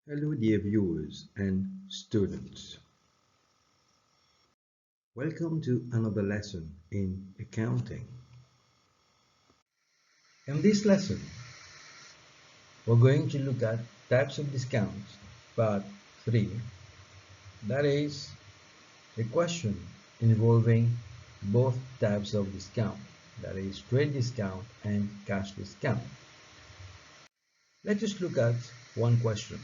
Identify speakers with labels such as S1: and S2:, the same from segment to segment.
S1: Hello dear viewers and students. Welcome to another lesson in accounting. In this lesson, we're going to look at types of discounts, part 3, that is a question involving both types of discount, that is trade discount and cash discount. Let us look at one question.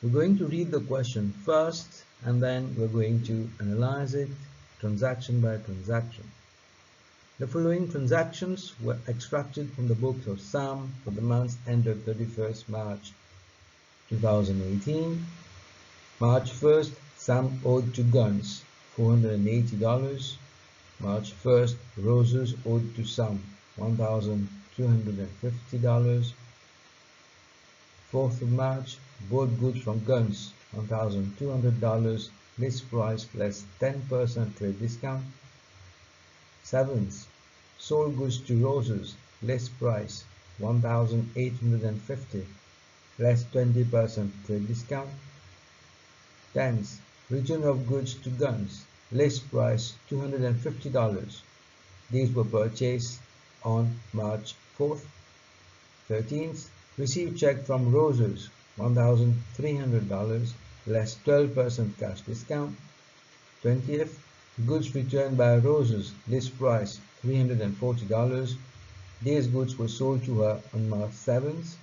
S1: We're going to read the question first and then we're going to analyze it transaction by transaction. The following transactions were extracted from the books of Sam for the months ended 31st March 2018. March 1st, Sam owed to Guns $480. March 1st, Roses owed to Sam $1,250. 4th of March, bought goods from Guns $1,200, list price less 10% trade discount. 7th, sold goods to Roses, list price $1,850, less 20% trade discount. 10th, return of goods to Guns, list price $250. These were purchased on March 4th. 13th, received check from Roses $1,300, less 12% cash discount. 20th, goods returned by Roses, list price $340. These goods were sold to her on March 7th.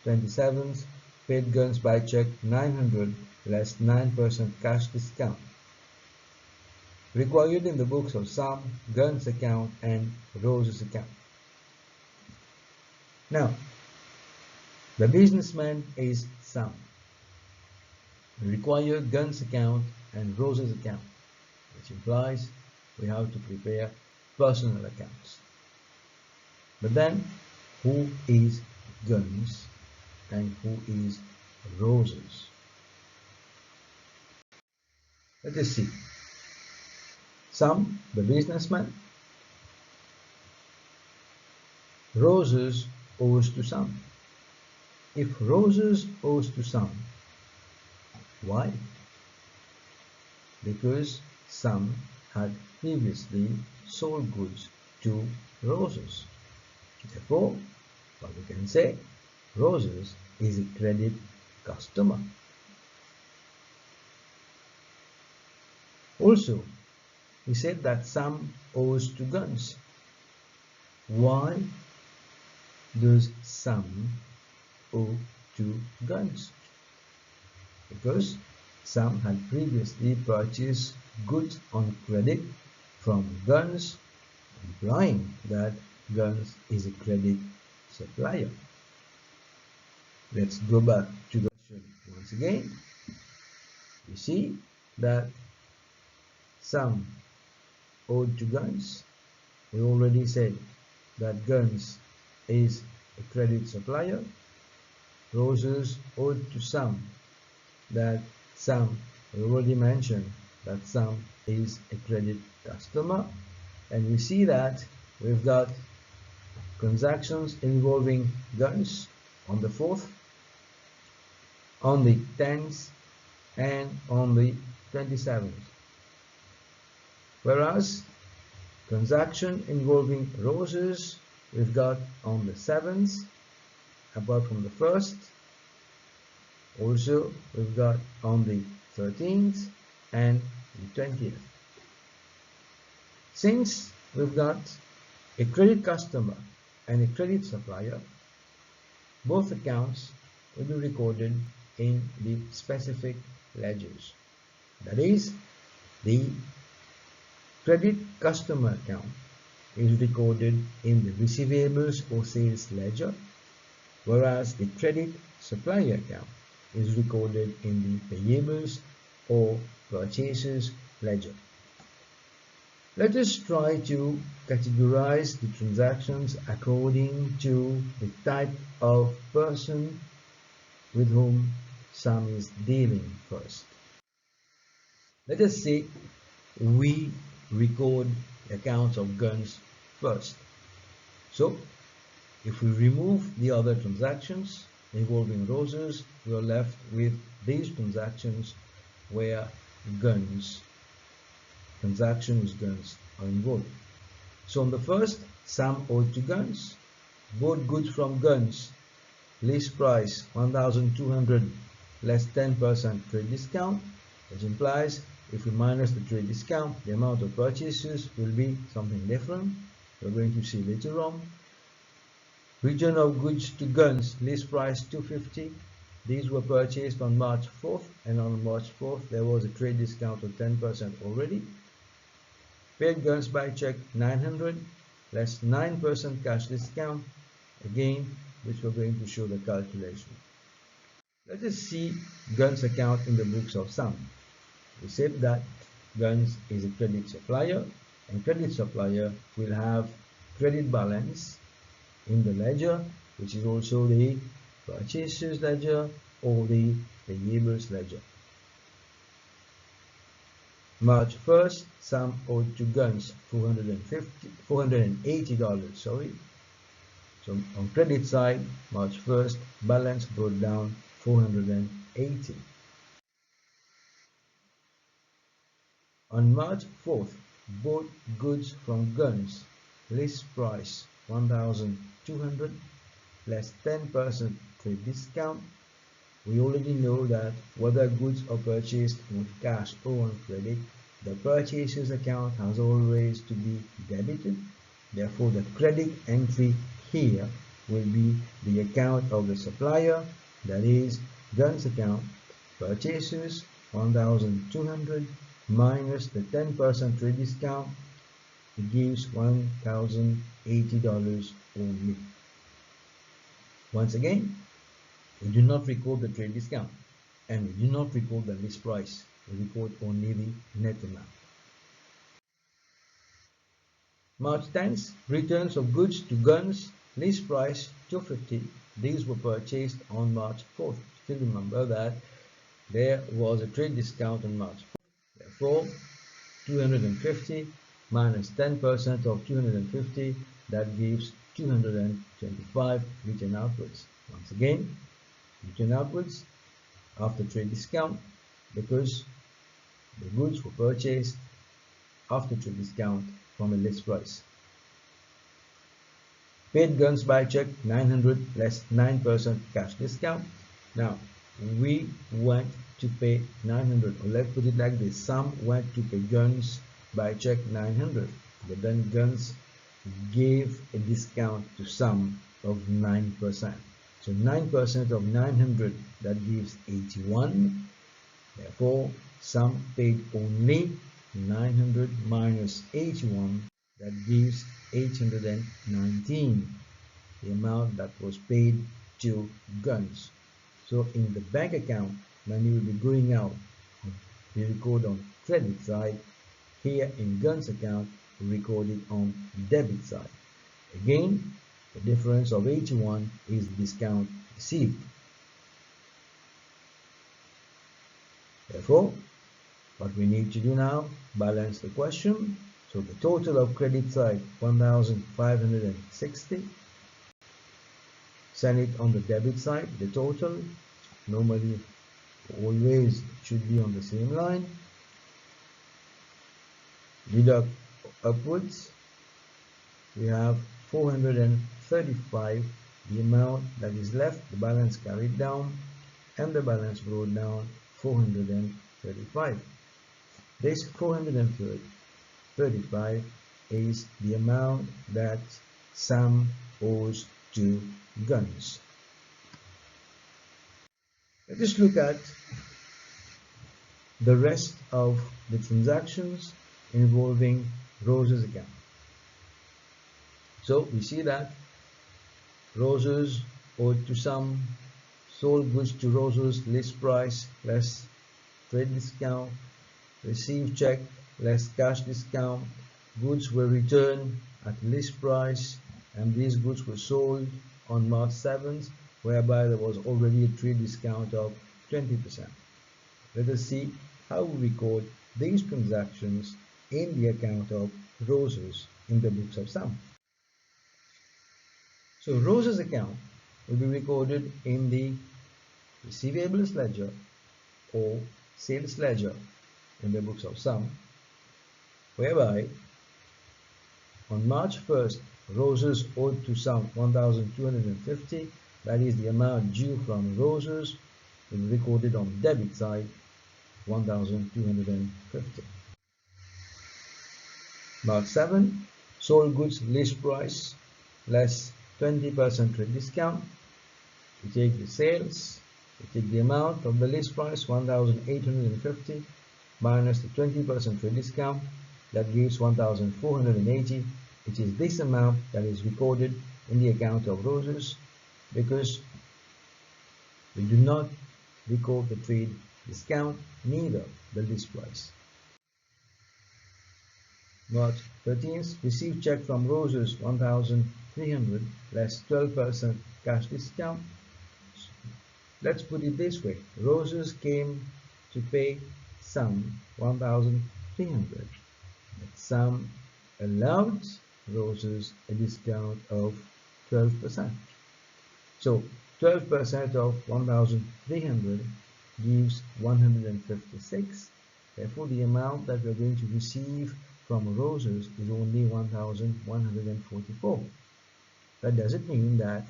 S1: 27th, paid Guns by check $900, less 9% cash discount. Required in the books of Sam, Guns account and Roses account. Now, the businessman is Sam. Require Guns account and Roses account, which implies we have to prepare personal accounts. But then, who is Guns and who is Roses? Let us see. Sam, the businessman. Roses owes to Sam. If Roses owes to Sam, why? Because Sam had previously sold goods to Roses. Therefore, what we can say, Roses is a credit customer. Also, we said that Sam owes to Guns. Why does Sam owe to Guns? Because Sam had previously purchased goods on credit from Guns, implying that Guns is a credit supplier. Let's go back to the question once again. You see that Sam owed to Guns. We already said that Guns is a credit supplier. Roses owed to Sam, that Sam, we already mentioned that Sam is a credit customer, and we see that we've got transactions involving Guns on the 4th, on the 10th, and on the 27th. Whereas transaction involving Roses we've got on the 7th, apart from the 1st. Also we've got on the 13th and the 20th. Since we've got a credit customer and a credit supplier, both accounts will be recorded in the specific ledgers. That is, the credit customer account is recorded in the receivables or sales ledger, whereas the credit supplier account is recorded in the payables or purchases ledger. Let us try to categorize the transactions according to the type of person with whom Sam is dealing first. Let us say we record the accounts of Guns first. So, if we remove the other transactions, involving roses, we are left with these transactions where guns are involved. So on the first, Sam owed to Guns, bought goods from Guns, list price 1,200 less 10% trade discount, which implies if we minus the trade discount, the amount of purchases will be something different. We're going to see later on. Return of goods to Guns, list price 250. These were purchased on March 4th, and on March 4th there was a trade discount of 10% already. Paid Guns by check 900 less 9% cash discount, again which we're going to show the calculation. Let us see Guns account in the books of Sam. We said that Guns is a credit supplier, and credit supplier will have credit balance in the ledger, which is also the purchasers ledger or the payables ledger. March 1st, Sam owed to Guns $480. So on credit side, March 1st, balance brought down 480. On March 4th, bought goods from Guns, list price 1,200 less 10% trade discount. We already know that whether goods are purchased with cash or on credit, the purchaser's account has always to be debited. Therefore, the credit entry here will be the account of the supplier, that is Guns account, purchases 1,200 minus the 10% trade discount, it gives $1,080 only. Once again, we do not record the trade discount and we do not record the list price. We record only the net amount. March 10th, returns of goods to Guns, list price 250. These were purchased on March 4th. Still remember that there was a trade discount on March 4th. Therefore, 250 minus 10% of 250, that gives 225 return outwards. Once again, return outwards after trade discount because the goods were purchased after trade discount from a list price. Paid Guns by check 900 less 9% cash discount. Now we went to pay 900, or let's put it like this: Sam went to pay Guns by check 900, but then Guns gave a discount to Sam of 9%. So 9% of 900, that gives 81. Therefore, Sam paid only 900 minus 81, that gives 819, the amount that was paid to Guns. So in the bank account, when you will be going out, we record on credit side. Here in Guns account, we record it on debit side. Again, the difference of 81 is the discount received. Therefore, what we need to do now, balance the question. So the total of credit side 1,560. Send it on the debit side, the total. Normally, always should be on the same line. Deduct upwards. We have 435, the amount that is left, the balance carried down, and the balance brought down 435. This 435 is the amount that Sam owes to Guns. Let us look at the rest of the transactions involving Rose's account. So we see that Roses owed to Sam, sold goods to Roses, list price less trade discount, received check less cash discount, goods were returned at list price, and these goods were sold on March 7th, whereby there was already a trade discount of 20%. Let us see how we record these transactions in the account of Roses in the books of Sam. So Rose's account will be recorded in the receivables ledger or sales ledger in the books of sum, whereby on March 1st, roses owed to sum 1,250, that is the amount due from roses, will be recorded on the debit side 1,250. Mark 7, sold goods list price less 20% trade discount. We take the sales, we take the amount of the list price 1,850 minus the 20% trade discount, that gives 1,480. It is this amount that is recorded in the account of roses because we do not record the trade discount, neither the list price. March 13th, received check from roses 1,300 less 12% cash discount. Let's put it this way. Roses came to pay sum 1,300. Sum allowed roses a discount of 12%. So 12% of 1,300 gives 156. Therefore, the amount that we are going to receive from roses is only 1,144. That doesn't mean that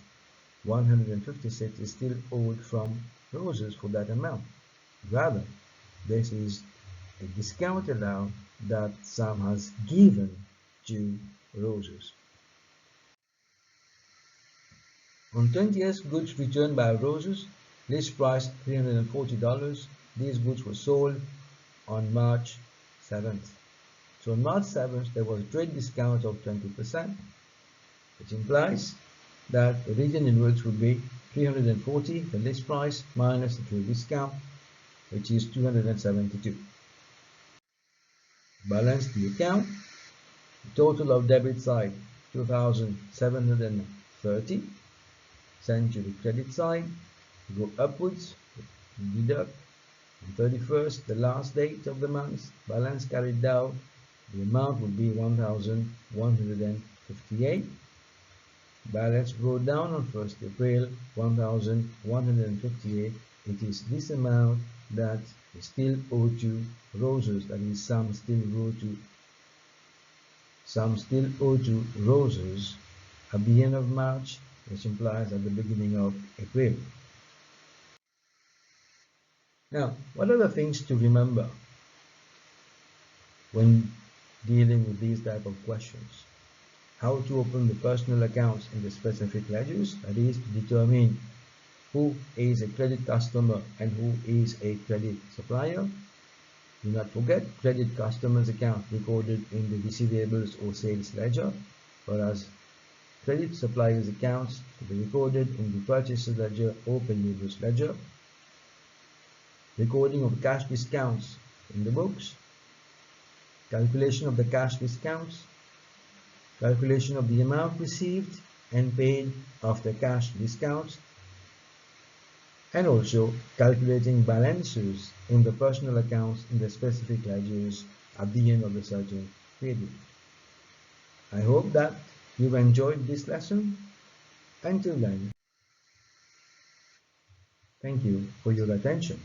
S1: 156 is still owed from roses for that amount. Rather, this is a discount allowed that sum has given to roses. On 20th, goods returned by roses, list price $340. These goods were sold on March 7th. So on March 7th, there was a trade discount of 20%, which implies that the return inwards would be 340, the list price, minus the trade discount, which is 272. Balance the account. The total of debit side 2,730. Send to the credit side. Go upwards. Deduct. On 31st, the last date of the month, balance carried down. The amount will be 1,158. Balance brought down on 1st April, 1,158. It is this amount that is still owed to roses, that is some still owed to roses at the end of March, which implies at the beginning of April. Now, what are the things to remember when dealing with these type of questions? How to open the personal accounts in the specific ledgers, that is to determine who is a credit customer and who is a credit supplier. Do not forget, credit customers account recorded in the receivables or sales ledger, whereas credit suppliers accounts to be recorded in the purchases ledger or payables ledger. Recording of cash discounts in the books, calculation of the cash discounts, calculation of the amount received and paid after cash discounts, and also calculating balances in the personal accounts in the specific ledgers at the end of the certain period. I hope that you've enjoyed this lesson. Until then, thank you for your attention.